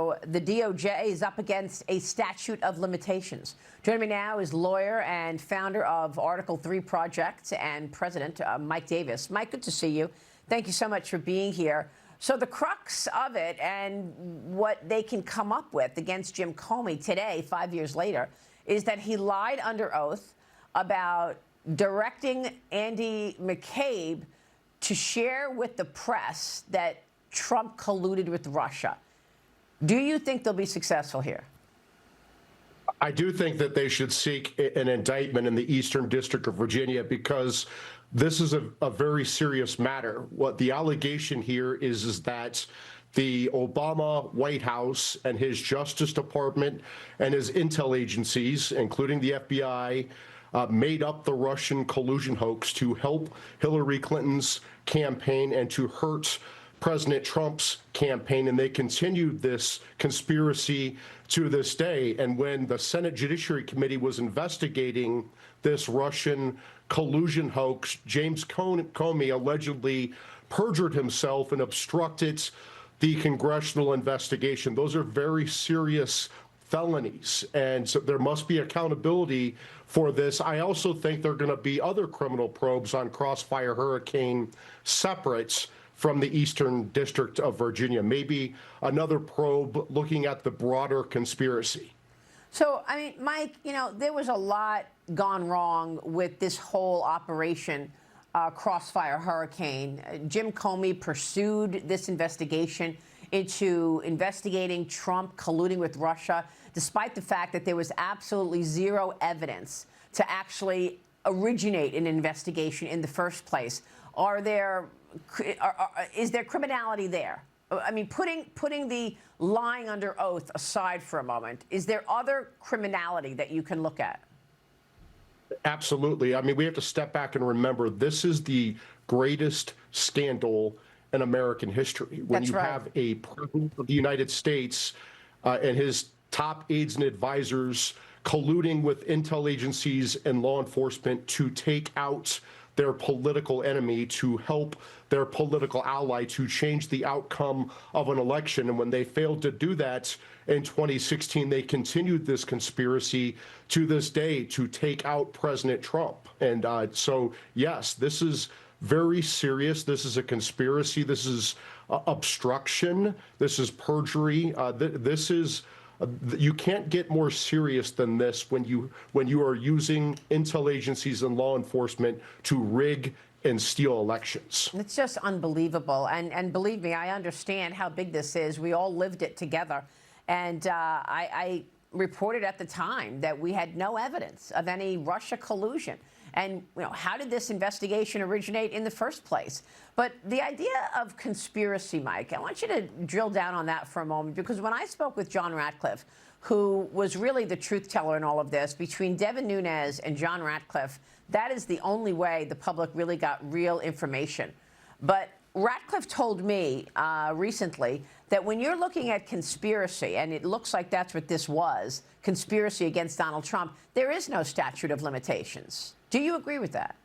So the DOJ is up against a statute of limitations. Joining me now is lawyer and founder of Article 3 Project and president, Mike Davis. Mike, good to see you. Thank you so much for being here. So the crux of it and what they can come up with against Jim Comey today, 5 years later, is that he lied under oath about directing Andy McCabe to share with the press that Trump colluded with Russia. Do you think they'll be successful here? I do think that they should seek an indictment in the Eastern District of Virginia because this is a very serious matter. What the allegation here is that the Obama White House and his Justice Department and his intel agencies, including the FBI, made up the Russian collusion hoax to help Hillary Clinton's campaign and to hurt President Trump's campaign, and they continued this conspiracy to this day. And when the Senate Judiciary Committee was investigating this Russian collusion hoax, James Comey allegedly perjured himself and obstructed the congressional investigation. Those are very serious felonies, and so there must be accountability for this. I also think there are going to be other criminal probes on Crossfire Hurricane separate from the Eastern District of Virginia, maybe another probe looking at the broader conspiracy. So, I mean, Mike, you know, there was a lot gone wrong with this whole operation, Crossfire Hurricane. Jim Comey pursued this investigation into investigating Trump colluding with Russia, despite the fact that there was absolutely zero evidence to actually originate an investigation in the first place. Is there criminality there? I mean, putting the lying under oath aside for a moment, is there other criminality that you can look at? Absolutely. I mean, we have to step back and remember this is the greatest scandal in American history. When you have a president of the United States and his top aides and advisors colluding with intel agencies and law enforcement to take out their political enemy, to help their political ally to change the outcome of an election. And when they failed to do that in 2016, they continued this conspiracy to this day to take out President Trump. And so, yes, this is very serious. This is a conspiracy. This is obstruction. This is perjury. This is you can't get more serious than this when you are using intel agencies and law enforcement to rig and steal elections. It's just unbelievable. And believe me, I understand how big this is. We all lived it together. And I reported at the time that we had no evidence of any Russia collusion. And you know, how did this investigation originate in the first place? But the idea of conspiracy, Mike, I want you to drill down on that for a moment, because when I spoke with John Ratcliffe, who was really the truth teller in all of this, between Devin Nunes and John Ratcliffe, that is the only way the public really got real information. But Ratcliffe told me recently that when you're looking at conspiracy, and it looks like that's what this was, conspiracy against Donald Trump, there is no statute of limitations. Do you agree with that?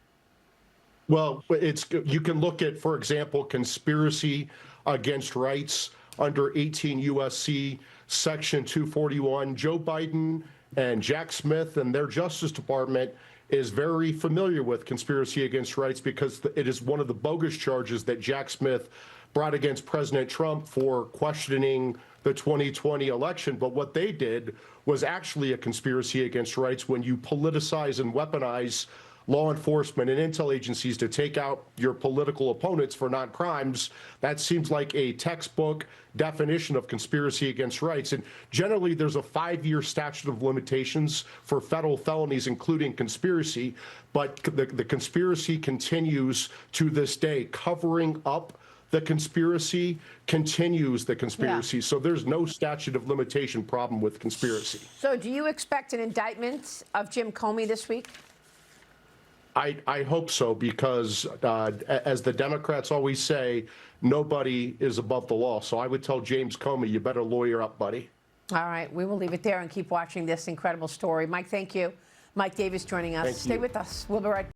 Well, you can look at, for example, conspiracy against rights under 18 U.S.C. Section 241. Joe Biden and Jack Smith and their Justice Department is very familiar with conspiracy against rights because it is one of the bogus charges that Jack Smith brought against President Trump for questioning the 2020 election. But what they did was actually a conspiracy against rights when you politicize and weaponize law enforcement and intel agencies to take out your political opponents for non-crimes. That seems like a textbook definition of conspiracy against rights. And generally, there's a 5-year statute of limitations for federal felonies, including conspiracy. But the conspiracy continues to this day. Covering up the conspiracy continues the conspiracy. Yeah. So there's no statute of limitation problem with conspiracy. So do you expect an indictment of Jim Comey this week? I hope so, because as the Democrats always say, nobody is above the law. So I would tell James Comey, you better lawyer up, buddy. All right. We will leave it there and keep watching this incredible story. Mike, thank you. Mike Davis joining us. Stay with us. We'll be right back.